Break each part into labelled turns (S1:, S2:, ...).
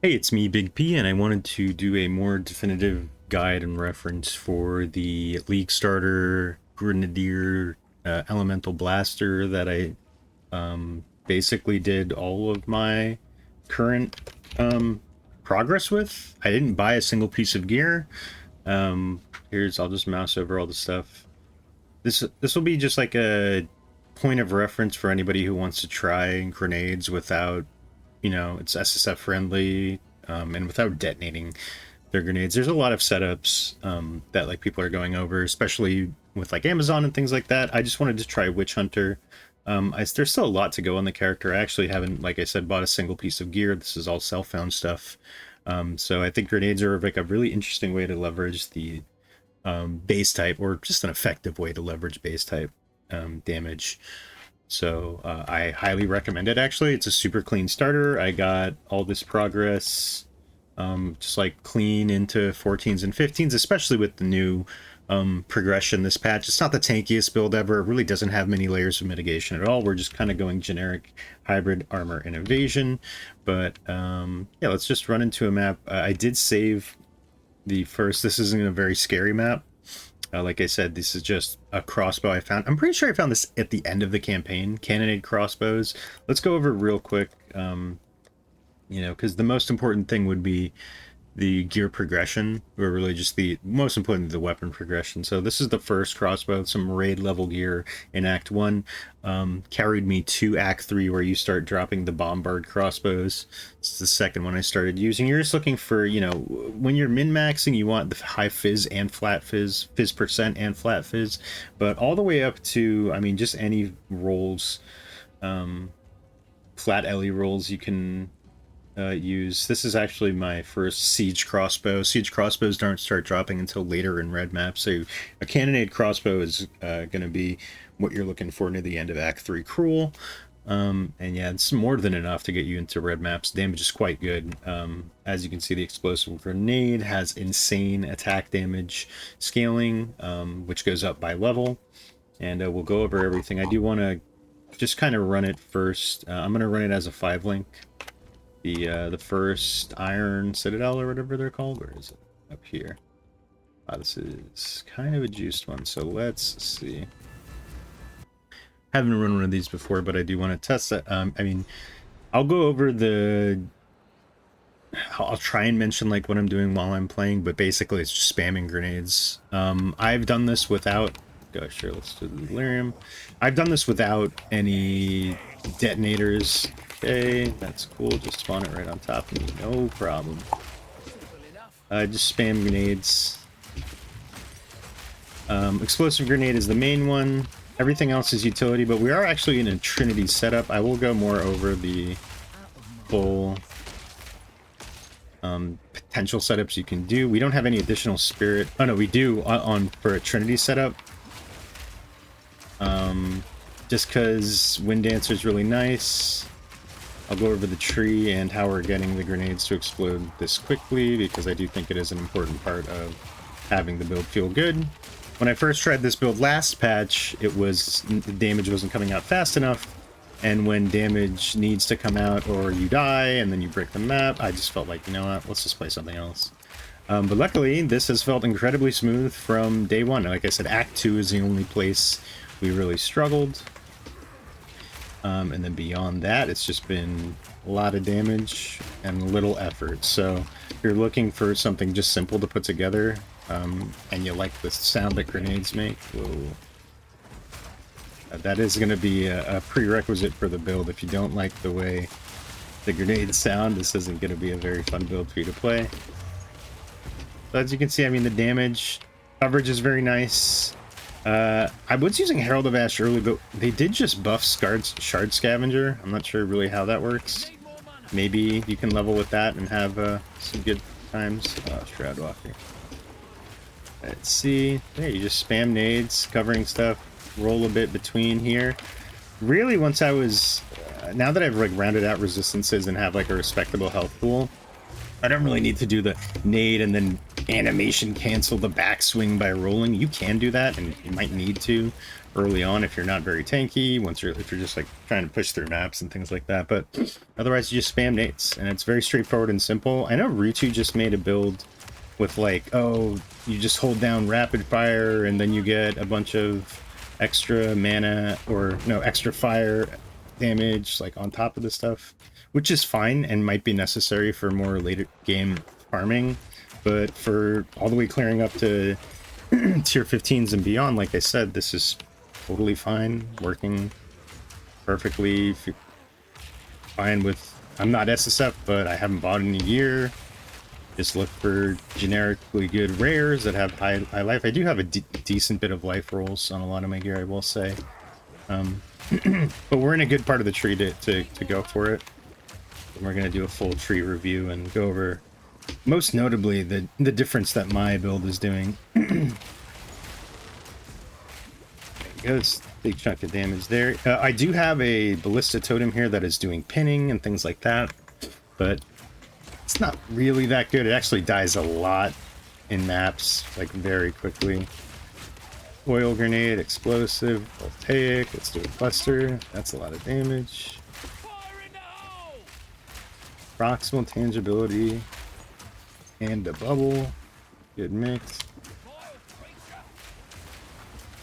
S1: Hey, it's me, Big P, and I wanted to do a more definitive guide and reference for the League Starter Grenadier Elemental Blaster that I basically did all of my current progress with. I didn't buy a single piece of gear. I'll just mouse over all the stuff. This will be just like a point of reference for anybody who wants to try grenades without, it's SSF friendly, and without detonating their grenades. There's a lot of setups that like people are going over, especially with like Amazon and things like that. I just wanted to try Witchhunter. There's still a lot to go on the character. I actually haven't, like I said, bought a single piece of gear. This is all self-found stuff. So I think grenades are like a really interesting way to leverage the base type, or just an effective way to leverage base type damage. So I highly recommend it. Actually, it's a super clean starter. I got all this progress just like clean into 14s and 15s, especially with the new progression this patch. It's not the tankiest build ever. It really doesn't have many layers of mitigation at all. We're just kind of going generic hybrid armor and evasion. But yeah, let's just run into a map. I did save the first. This isn't a very scary map. Like I said, this is just a crossbow I found. I'm pretty sure I found this at the end of the campaign. Cannonade crossbows. Let's go over it real quick. Because the most important thing would be the gear progression, or really just the most important, the weapon progression. So this is the first crossbow, some raid level gear in Act 1. Carried me to Act 3, where you start dropping the bombard crossbows. It's the second one I started using. You're just looking for, when you're min-maxing, you want the high fizz and flat fizz, fizz percent and flat fizz, but all the way up to, just any rolls, flat LE rolls you can use. This is actually my first siege crossbow. Siege crossbows don't start dropping until later in red maps, so a cannonade crossbow is going to be what you're looking for near the end of Act 3 Cruel. And yeah, it's more than enough to get you into red maps. Damage is quite good. As you can see, the explosive grenade has insane attack damage scaling, which goes up by level, and we'll go over everything. I do want to just kind of run it first. I'm going to run it as a 5-link. The first Iron Citadel, or whatever they're called. Where is it? Up here. This is kind of a juiced one, so let's see. Haven't run one of these before, but I do want to test it. I'll go over I'll try and mention like what I'm doing while I'm playing, but basically it's just spamming grenades. I've done this without... Gosh, sure, let's do the delirium. I've done this without any detonators. Okay, that's cool. Just spawn it right on top of me. No problem. Just spam grenades. Explosive grenade is the main one. Everything else is utility, but we are actually in a Trinity setup. I will go more over the full potential setups you can do. We don't have any additional spirit. Oh no, we do for a Trinity setup. Just because Wind Dancer is really nice. I'll go over the tree and how we're getting the grenades to explode this quickly, because I do think it is an important part of having the build feel good. When I first tried this build last patch, the damage wasn't coming out fast enough, and when damage needs to come out or you die and then you break the map, I just felt like, you know what, let's just play something else. But luckily, this has felt incredibly smooth from day one. Like I said, Act 2 is the only place we really struggled. And then beyond that, it's just been a lot of damage and little effort. So if you're looking for something just simple to put together, and you like the sound that grenades make, that is going to be a prerequisite for the build. If you don't like the way the grenades sound, this isn't going to be a very fun build for you to play. So as you can see, the damage coverage is very nice. I was using Herald of Ash early, but they did just buff Shard Scavenger. I'm not sure really how that works. Maybe you can level with that and have some good times. Shroud Walker. Let's see. Yeah, you just spam nades, covering stuff, roll a bit between here. Really, once I was... now that I've like rounded out resistances and have like a respectable health pool, I don't really need to do the nade and then animation cancel the backswing by rolling. You can do that, and you might need to, early on if you're not very tanky, if you're just like trying to push through maps and things like that. But otherwise, you just spam nades, and it's very straightforward and simple. I know Ritu just made a build with like, oh, you just hold down rapid fire and then you get a bunch of extra mana, or no, extra fire damage like on top of the stuff, which is fine and might be necessary for more later game farming. But for all the way clearing up to tier 15s and beyond, like I said, this is totally fine, working perfectly fine with... I'm not SSF, but I haven't bought in a year. Just look for generically good rares that have high life. I do have a decent bit of life rolls on a lot of my gear, I will say. But we're in a good part of the tree to go for it. And we're going to do a full tree review and go over, most notably, the difference that my build is doing. There goes, big chunk of damage there. I do have a ballista totem here that is doing pinning and things like that, but it's not really that good. It actually dies a lot in maps, like very quickly. Oil grenade, explosive, voltaic. Let's do a cluster. That's a lot of damage. Proximal tangibility and a bubble. Good mix.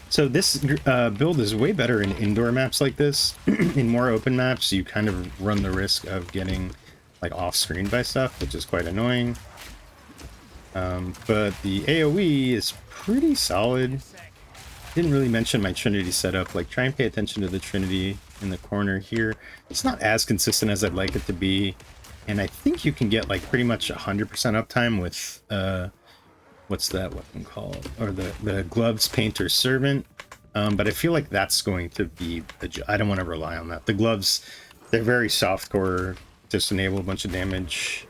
S1: So this build is way better in indoor maps like this. In more open maps, you kind of run the risk of getting like off-screen by stuff, which is quite annoying. But the AoE is pretty solid. Didn't really mention my Trinity setup. Like, try and pay attention to the Trinity in the corner here. It's not as consistent as I'd like it to be, and I think you can get like pretty much 100% uptime with what's that weapon called? Or the gloves, painter, servant. But I feel like that's going to be I don't want to rely on that. The gloves, they're very softcore. Just enable a bunch of damage,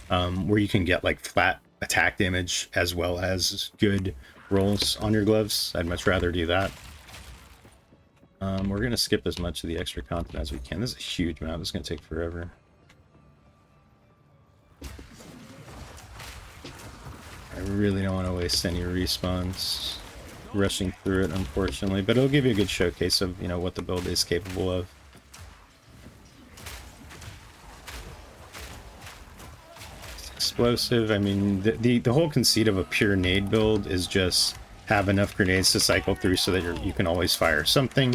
S1: where you can get like flat attack damage as well as good rolls on your gloves. I'd much rather do that. We're gonna skip as much of the extra content as we can. This is a huge map. It's gonna take forever. I really don't want to waste any respawns rushing through it, unfortunately, but it'll give you a good showcase of, you know, what the build is capable of. Explosive, I mean, the whole conceit of a pure nade build is just have enough grenades to cycle through so that you can always fire something.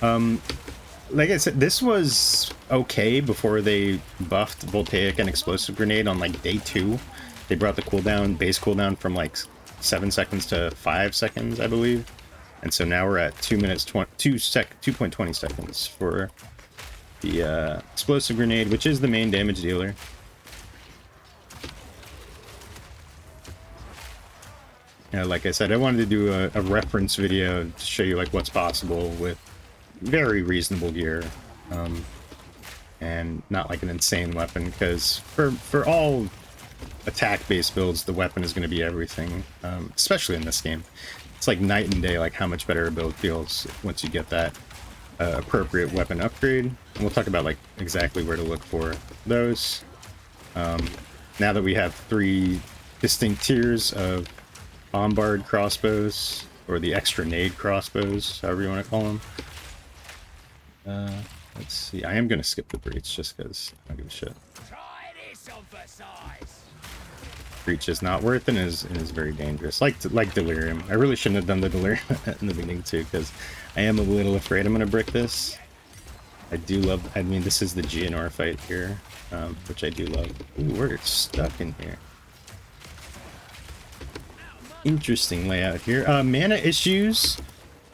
S1: Like I said, this was okay before they buffed voltaic and explosive grenade on like day 2. They brought the cooldown, base cooldown, from like 7 seconds to 5 seconds, I believe. And so now we're at 2 minutes 2.20 seconds for the explosive grenade, which is the main damage dealer. You know, like I said, I wanted to do a reference video to show you like what's possible with very reasonable gear, and not like an insane weapon, because for all attack-based builds, the weapon is going to be everything, especially in this game. It's like night and day, like how much better a build feels once you get that appropriate weapon upgrade. And we'll talk about like exactly where to look for those. Now that we have 3 distinct tiers of bombard crossbows, or the extra nade crossbows, however you want to call them. Let's see. I am going to skip the breach just because I don't give a shit. Breach is not worth it and is very dangerous. Like delirium. I really shouldn't have done the delirium in the beginning too, because I am a little afraid I'm going to brick this. I do love. I mean, this is the GNR fight here, which I do love. Ooh, we're stuck in here. Interesting layout here. Mana issues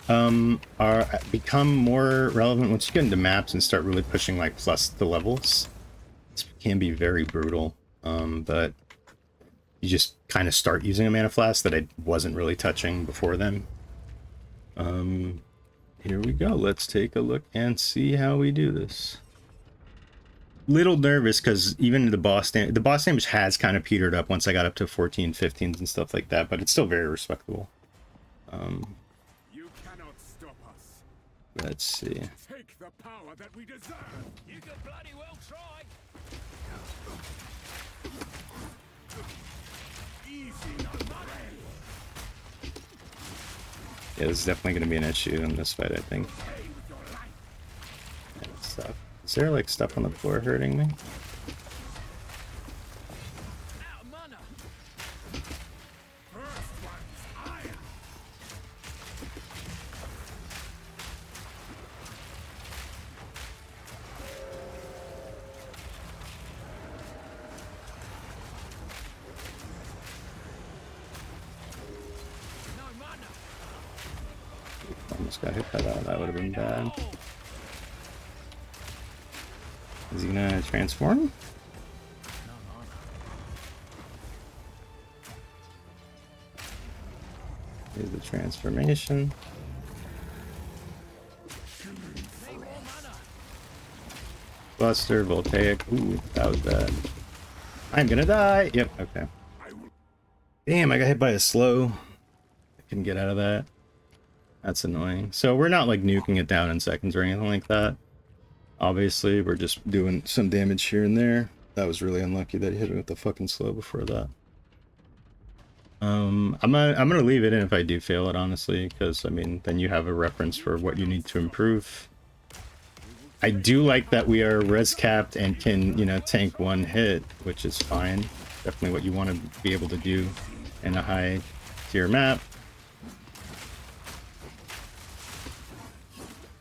S1: are become more relevant once you get into maps and start really pushing like plus the levels. This can be very brutal, but you just kind of start using a mana flask that I wasn't really touching before then. Here we go. Let's take a look and see how we do this. Little nervous because even the boss damage has kind of petered up once I got up to 14, 15s and stuff like that, but it's still very respectable.
S2: You cannot stop us.
S1: Let's see.
S2: Take the power that we deserve. You can bloody well try. Easy, not money.
S1: Yeah, this is definitely going to be an issue in this fight, I think. And stuff. Is there like stuff on the floor hurting me? Almost got hit by that. That would have been bad. Is he gonna transform? Here's the transformation. Buster, Voltaic. Ooh, that was bad. I'm gonna die. Yep, okay. Damn, I got hit by a slow. I couldn't get out of that. That's annoying. So we're not like nuking it down in seconds or anything like that. Obviously, we're just doing some damage here and there. That was really unlucky that he hit me with the fucking slow before that. I'm gonna leave it in if I do fail it, honestly, because I mean then you have a reference for what you need to improve. I do like that we are res capped and can, you know, tank one hit, which is fine. Definitely what you want to be able to do in a high tier map.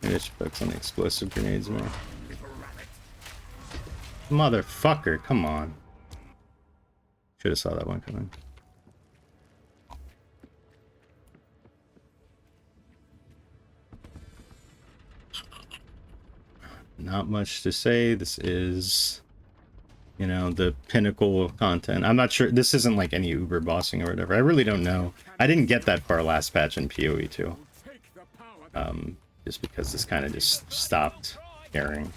S1: Maybe I should focus on the explosive grenades more. Motherfucker, come on. Should have saw that one coming. Not much to say. This is, you know, the pinnacle of content. I'm not sure. This isn't like any Uber bossing or whatever. I really don't know. I didn't get that far last patch in PoE 2. Just because this kind of just stopped caring.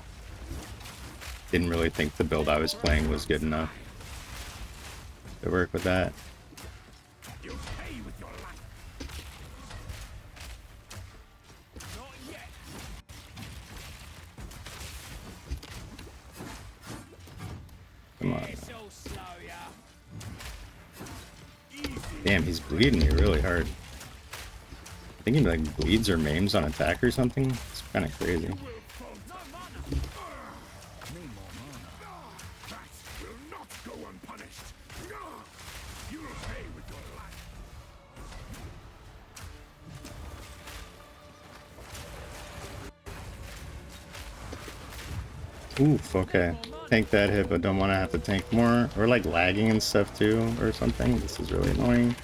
S1: Didn't really think the build I was playing was good enough to work with that. Come on. Damn, he's bleeding me really hard. I think he like bleeds or maims on attack or something. It's kind of crazy. Oof, okay. Tank that hit, but don't want to have to tank more. Or like lagging and stuff too, or something. This is really annoying.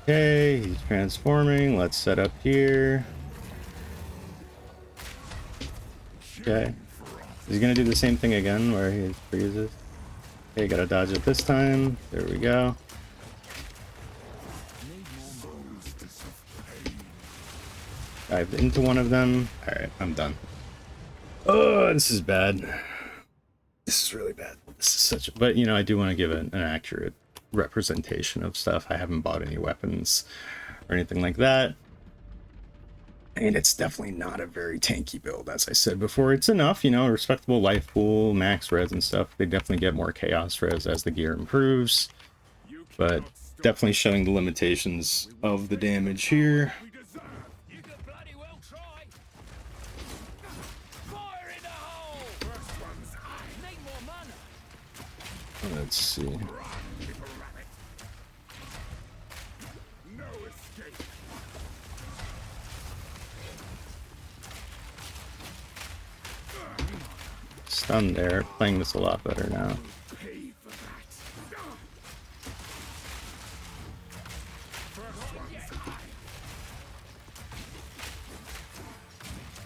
S1: Okay, he's transforming. Let's set up here. Okay. Is he gonna do the same thing again where he freezes? Okay, gotta dodge it this time. There we go. Dived into one of them. Alright, I'm done. Oh, this is bad. This is really bad. This is such a... But, you know, I do want to give an accurate representation of stuff. I haven't bought any weapons or anything like that. And it's definitely not a very tanky build, as I said before. It's enough, you know, a respectable life pool, max res and stuff. They definitely get more chaos res as the gear improves. But definitely showing the limitations of the damage here. Let's see. Stun there. Playing this a lot better now.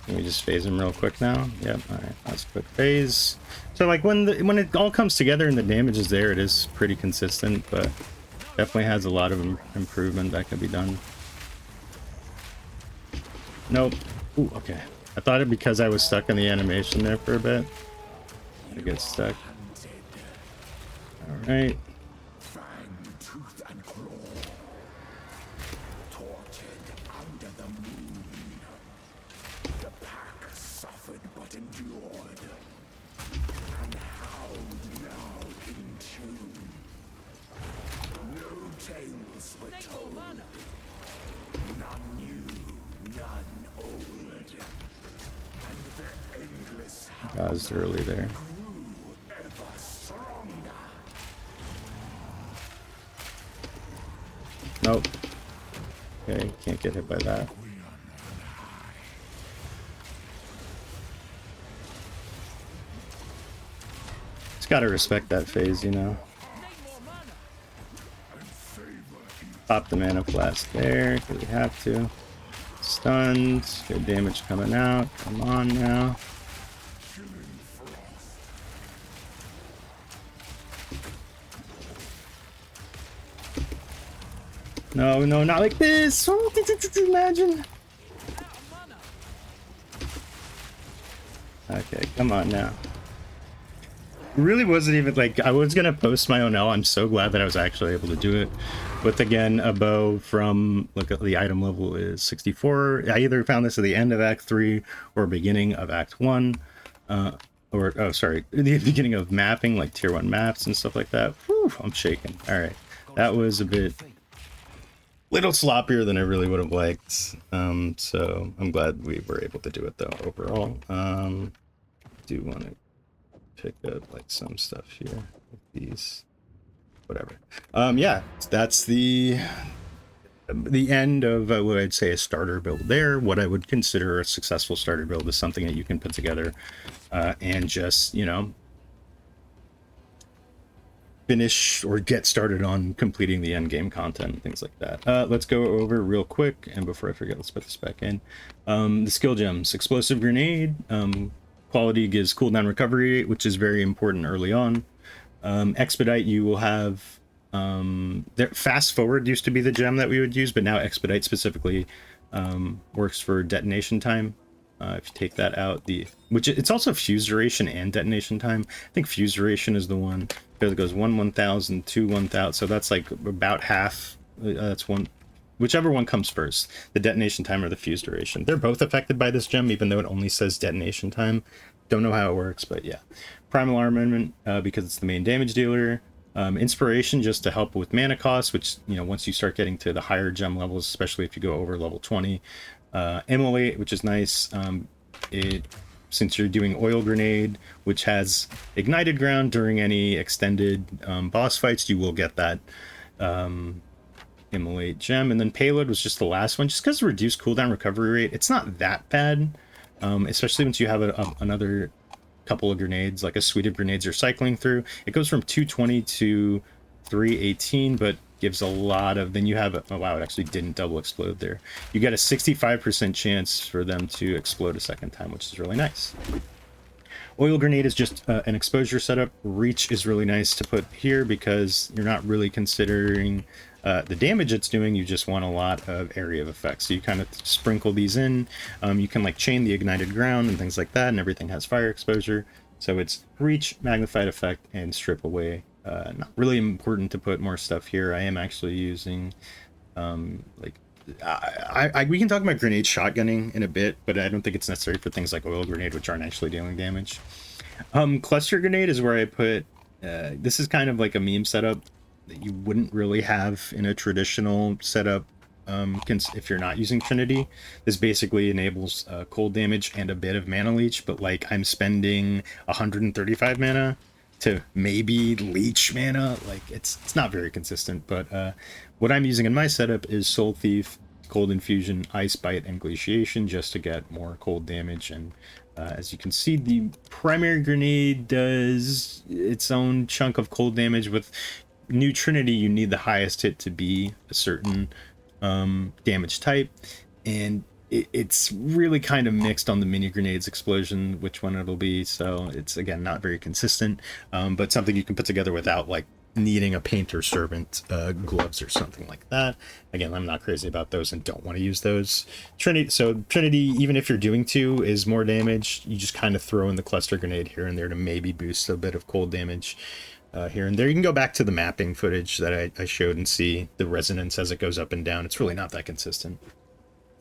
S1: Can we just phase him real quick now? Yep, alright, that's a quick phase. So like when it all comes together and the damage is there, it is pretty consistent, but definitely has a lot of improvement that can be done. Nope. Ooh, okay. I thought it because I was stuck in the animation there for a bit. I get stuck. Alright. Paused early there. Nope. Okay, can't get hit by that. Just gotta respect that phase, you know. Pop the mana blast there, because we have to. Stuns, good damage coming out. Come on now. No, no, not like this. Imagine. Okay, come on now. Really wasn't even like I was gonna post my own L. I'm so glad that I was actually able to do it. But again, a bow from look at the item level is 64. I either found this at the end of Act 3 or beginning of Act 1. Or oh sorry, the beginning of mapping, like tier 1 maps and stuff like that. Whew, I'm shaking. Alright. That was a bit little sloppier than I really would have liked. So I'm glad we were able to do it though overall. Do want to pick up like some stuff here with these, whatever. Yeah, that's the end of what I'd say a starter build there. What I would consider a successful starter build is something that you can put together and just, you know, finish or get started on completing the end game content and things like that. Let's go over real quick, and before I forget, let's put this back in. The skill gems: explosive grenade, quality gives cooldown recovery rate, which is very important early on. Expedite, you will have fast forward used to be the gem that we would use, but now expedite specifically works for detonation time. If you take that out, which it's also fuse duration and detonation time. I think fuse duration is the one because it goes 1,000, 2 1,000, so that's like about half. That's one, whichever one comes first, the detonation time or the fuse duration. They're both affected by this gem, even though it only says detonation time. Don't know how it works, but yeah. Primal Armament, because it's the main damage dealer. Inspiration, just to help with mana costs, which, you know, once you start getting to the higher gem levels, especially if you go over level 20. Immolate, which is nice. Since you're doing oil grenade, which has ignited ground during any extended boss fights, you will get that Immolate gem. And then payload was just the last one, just because reduced cooldown recovery rate, it's not that bad, especially once you have another couple of grenades, like a suite of grenades you're cycling through. It goes from 220 to 318, but gives a lot of, then you have oh wow, it actually didn't double explode there. You get a 65% chance for them to explode a second time, which is really nice. Oil grenade is just an exposure setup. Reach is really nice to put here because you're not really considering the damage it's doing. You just want a lot of area of effect, so you kind of sprinkle these in. You can like chain the ignited ground and things like that, and everything has fire exposure. So it's reach, magnified effect, and strip away. Not really important to put more stuff here. I am actually using we can talk about grenade shotgunning in a bit, but I don't think it's necessary for things like oil grenade, which aren't actually dealing damage. Cluster grenade is where I put this is kind of like a meme setup that you wouldn't really have in a traditional setup if you're not using Trinity. This basically enables cold damage and a bit of mana leech, but like I'm spending 135 mana to maybe leech mana. Like it's not very consistent, but what I'm using in my setup is Soul Thief, Cold Infusion, Ice Bite, and Glaciation, just to get more cold damage. And as you can see, the primary grenade does its own chunk of cold damage. With new Trinity, you need the highest hit to be a certain damage type, and it's really kind of mixed on the mini grenades explosion which one it'll be, so it's again not very consistent, but something you can put together without like needing a painter servant gloves or something like that. Again, I'm not crazy about those and don't want to use those. Trinity, even if you're doing 2, is more damage. You just kind of throw in the cluster grenade here and there to maybe boost a bit of cold damage here and there. You can go back to the mapping footage that I showed and see the resonance as it goes up and down. It's really not that consistent.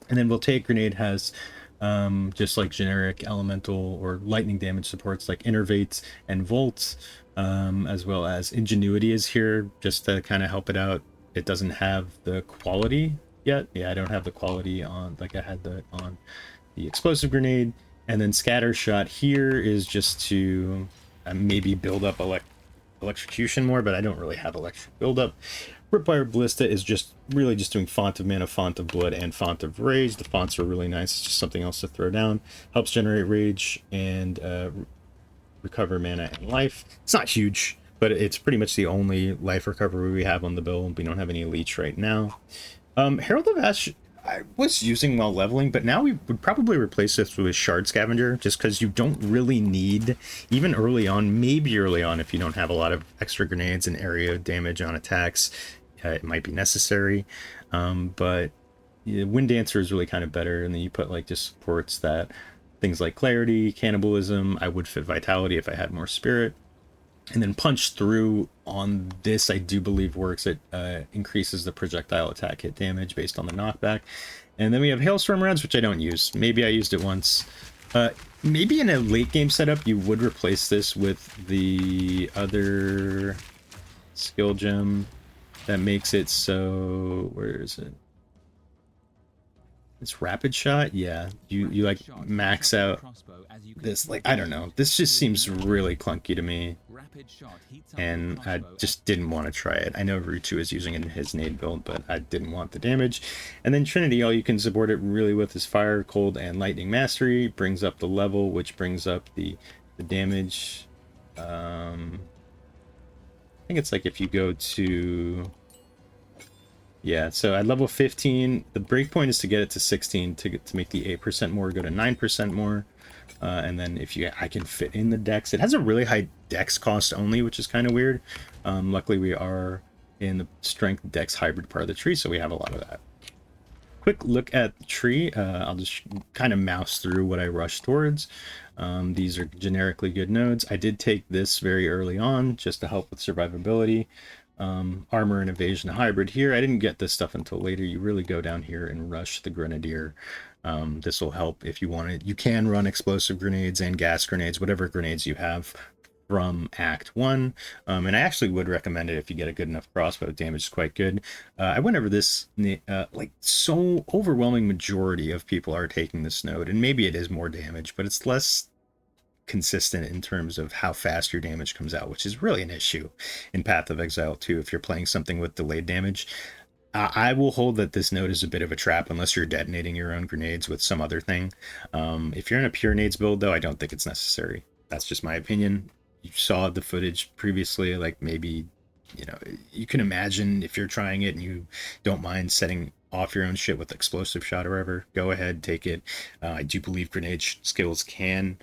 S1: And then Voltaic Grenade has just like generic elemental or lightning damage supports like Innervate and Volt, as well as Ingenuity is here just to kind of help it out. It doesn't have the quality yet. Yeah, I don't have the quality on like I had on the Explosive Grenade. And then scatter shot here is just to maybe build up electrocution more, but I don't really have electric buildup. Ripwire Ballista is just really just doing Font of Mana, Font of Blood, and Font of Rage. The fonts are really nice. It's just something else to throw down. Helps generate rage and recover mana and life. It's not huge, but it's pretty much the only life recovery we have on the build. We don't have any leech right now. Herald of Ash, I was using while leveling, but now we would probably replace this with Shard Scavenger, just because you don't really need, even early on, maybe early on, if you don't have a lot of extra grenades and area damage on attacks, it might be necessary. But yeah, Wind Dancer is really kind of better, and then you put like just supports that things like Clarity, Cannibalism. I would fit Vitality if I had more Spirit. And then Punch Through on this, I do believe works. It increases the projectile attack hit damage based on the knockback. And then we have Hailstorm Rods, which I don't use. Maybe I used it once. Maybe in a late game setup, you would replace this with the other skill gem that makes it so... Where is it? It's Rapid Shot? Yeah. You like max out this, like, I don't know. This just seems really clunky to me. And I just didn't want to try it. I know Ruchu is using it in his nade build, but I didn't want the damage. And then Trinity, all you can support it really with is Fire, Cold, and Lightning Mastery. Brings up the level, which brings up the damage. I think it's like if you go to... Yeah, so at level 15, the breakpoint is to get it to 16 to make the 8% more go to 9% more. And then if I can fit in the dex. It has a really high dex cost only, which is kind of weird. Luckily, we are in the strength dex hybrid part of the tree, so we have a lot of that. Quick look at the tree. I'll just kind of mouse through what I rush towards. These are generically good nodes. I did take this very early on just to help with survivability. Armor and evasion hybrid here. I didn't get this stuff until later. You really go down here and rush the grenadier. This will help if you want it. You can run explosive grenades and gas grenades, whatever grenades you have from Act 1. And I actually would recommend it if you get a good enough crossbow. Damage is quite good. I went over this, like, so overwhelming majority of people are taking this node, and maybe it is more damage, but it's less consistent in terms of how fast your damage comes out, which is really an issue in Path of Exile 2 if you're playing something with delayed damage. I will hold that this node is a bit of a trap unless you're detonating your own grenades with some other thing. If you're in a pure nades build, though, I don't think it's necessary. That's just my opinion. You saw the footage previously, like maybe, you know, you can imagine if you're trying it and you don't mind setting off your own shit with explosive shot or whatever, go ahead, take it. I do believe grenade skills can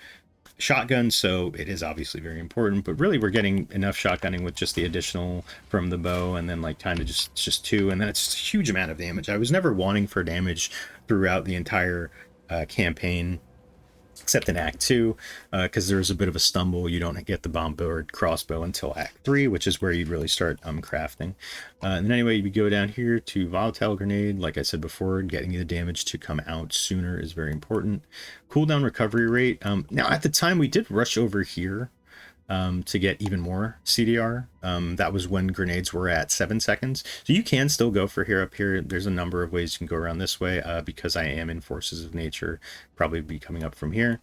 S1: shotgun, so it is obviously very important, but really we're getting enough shotgunning with just the additional from the bow, and then like kind of just 2, and then it's just a huge amount of damage. I was never wanting for damage throughout the entire campaign, except in Act 2, because there's a bit of a stumble. You don't get the bombard crossbow until Act 3, which is where you really start crafting. And then anyway, you go down here to volatile grenade. Like I said before, getting the damage to come out sooner is very important. Cooldown recovery rate. Now, at the time, we did rush over here to get even more CDR. That was when grenades were at 7 seconds. So you can still go for here up here. There's a number of ways you can go around this way because I am in Forces of Nature. Probably be coming up from here.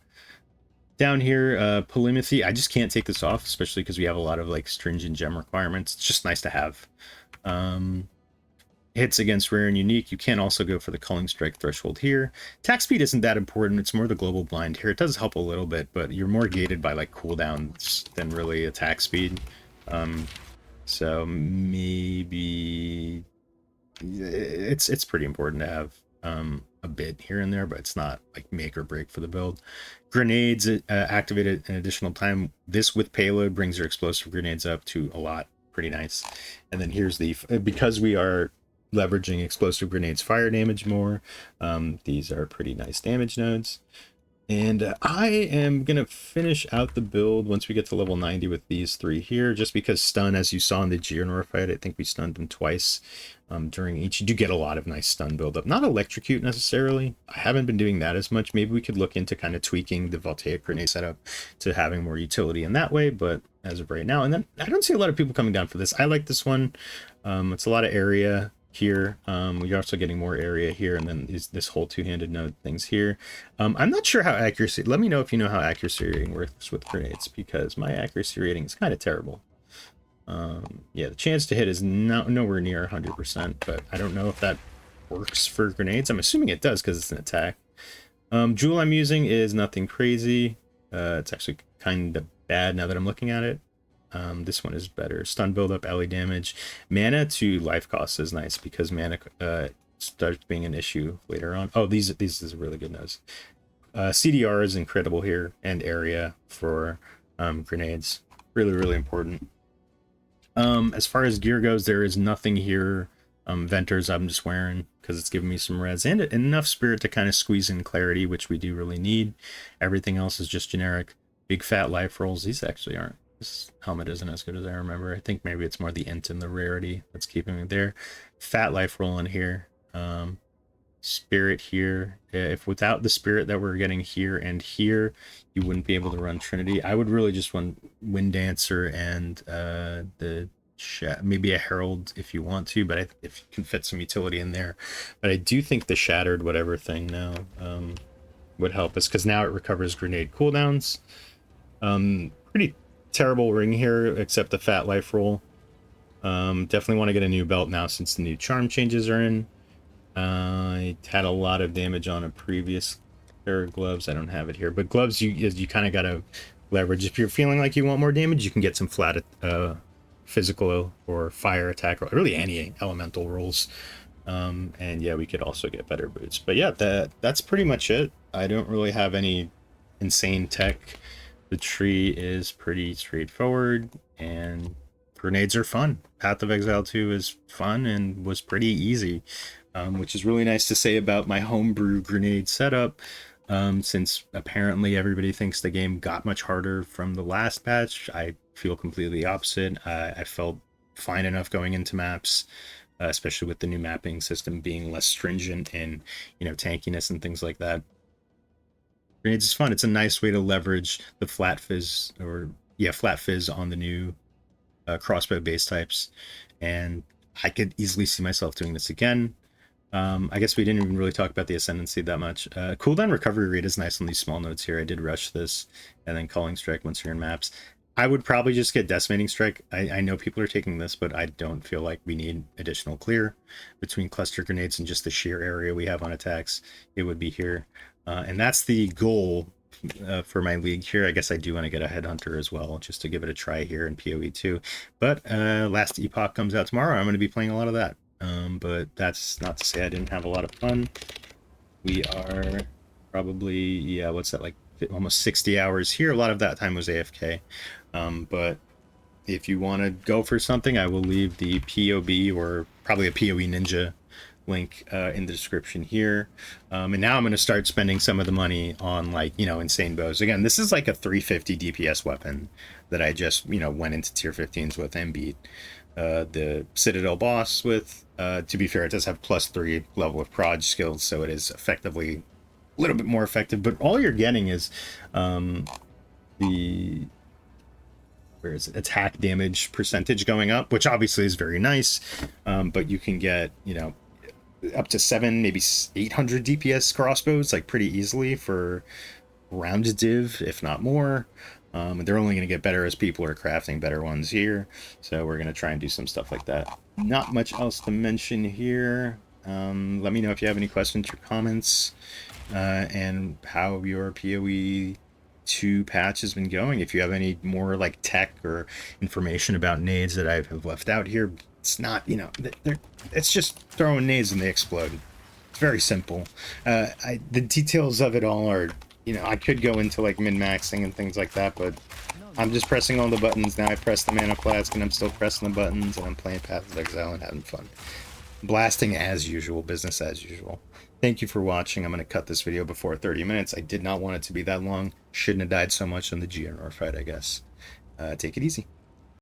S1: Down here, Polymathy. I just can't take this off, especially because we have a lot of like stringent gem requirements. It's just nice to have. Hits against rare and unique. You can also go for the Culling Strike threshold here. Attack speed isn't that important. It's more the global blind here. It does help a little bit, but you're more gated by like cooldowns than really attack speed. So maybe it's pretty important to have a bit here and there, but it's not like make or break for the build. Grenades activated an additional time. This with payload brings your explosive grenades up to a lot. Pretty nice. And then here's the, because we are leveraging explosive grenades fire damage more, these are pretty nice damage nodes. And I am going to finish out the build once we get to level 90 with these 3 here, just because stun, as you saw in the Geonor fight, I think we stunned them twice during each. You do get a lot of nice stun buildup. Not electrocute necessarily. I haven't been doing that as much. Maybe we could look into kind of tweaking the voltaic grenade setup to having more utility in that way, but as of right now. And then I don't see a lot of people coming down for this. I like this one. It's a lot of area. here. We're also getting more area here, and then this whole two-handed node things here. I'm not sure how accuracy. Let me know if you know how accuracy rating works with grenades, because my accuracy rating is kind of terrible. Yeah, the chance to hit is nowhere near 100%, but I don't know if that works for grenades. I'm assuming it does because it's an attack. Jewel I'm using is nothing crazy. It's actually kind of bad now that I'm looking at it. This one is better. Stun buildup, ally damage. Mana to life cost is nice because mana starts being an issue later on. Oh, these is a really good nose. CDR is incredible here, and area for grenades. Really, really important. As far as gear goes, there is nothing here. Venters I'm just wearing because it's giving me some res and enough spirit to kind of squeeze in clarity, which we do really need. Everything else is just generic. Big fat life rolls. These actually aren't. This helmet isn't as good as I remember. I think maybe it's more the int and the rarity that's keeping me there. Fat life roll in here. Spirit here. If without the spirit that we're getting here and here, you wouldn't be able to run Trinity. I would really just run Wind Dancer and maybe a Herald if you want to, but if you can fit some utility in there. But I do think the Shattered whatever thing now would help us, because now it recovers grenade cooldowns. Pretty terrible ring here, except the fat life roll. Definitely want to get a new belt now since the new charm changes are in. I had a lot of damage on a previous pair of gloves. I don't have it here, but gloves you kind of got to leverage. If you're feeling like you want more damage, you can get some flat physical or fire attack, or really any elemental rolls. And yeah, we could also get better boots. But yeah, that's pretty much it. I don't really have any insane tech. The tree is pretty straightforward, and grenades are fun. Path of Exile 2 is fun and was pretty easy, which is really nice to say about my homebrew grenade setup, since apparently everybody thinks the game got much harder from the last patch. I feel completely opposite. I felt fine enough going into maps, especially with the new mapping system being less stringent in, tankiness and things like that. Grenades is fun. It's a nice way to leverage the flat fizz on the new crossbow base types, and I could easily see myself doing this again. I guess we didn't even really talk about the ascendancy that much. Cooldown recovery rate is nice on these small nodes here. I did rush this, and then calling strike once you're in maps. I would probably just get decimating strike. I know people are taking this, but I don't feel like we need additional clear between cluster grenades and just the sheer area we have on attacks. It would be here. And that's the goal for my league here. I guess I do want to get a headhunter as well, just to give it a try here in PoE 2. But Last Epoch comes out tomorrow. I'm going to be playing a lot of that. But that's not to say I didn't have a lot of fun. We are probably, what's that, like almost 60 hours here. A lot of that time was AFK. But if you want to go for something, I will leave the POB or probably a PoE Ninja link in the description here. And now I'm going to start spending some of the money on insane bows. Again, this is like a 350 DPS weapon that I just went into tier 15s with and beat the Citadel boss with. To be fair, it does have +3 level of prod skills, so it is effectively a little bit more effective, but all you're getting is the attack damage percentage going up, which obviously is very nice, but you can get up to 700, maybe 800 DPS crossbows like pretty easily for round div, if not more. And they're only going to get better as people are crafting better ones here, so we're going to try and do some stuff like that. Not much else to mention here. Let me know if you have any questions or comments, and how your PoE 2 patch has been going. If you have any more like tech or information about nades that I've left out here, it's not, it's just throwing nades and they explode. It's very simple. The details of it all are, I could go into like min-maxing and things like that, but I'm just pressing all the buttons now. I press the mana flask and I'm still pressing the buttons, and I'm playing Path of Exile and having fun. Blasting as usual, business as usual. Thank you for watching. I'm going to cut this video before 30 minutes. I did not want it to be that long. Shouldn't have died so much on the GNR fight, I guess. Take it easy.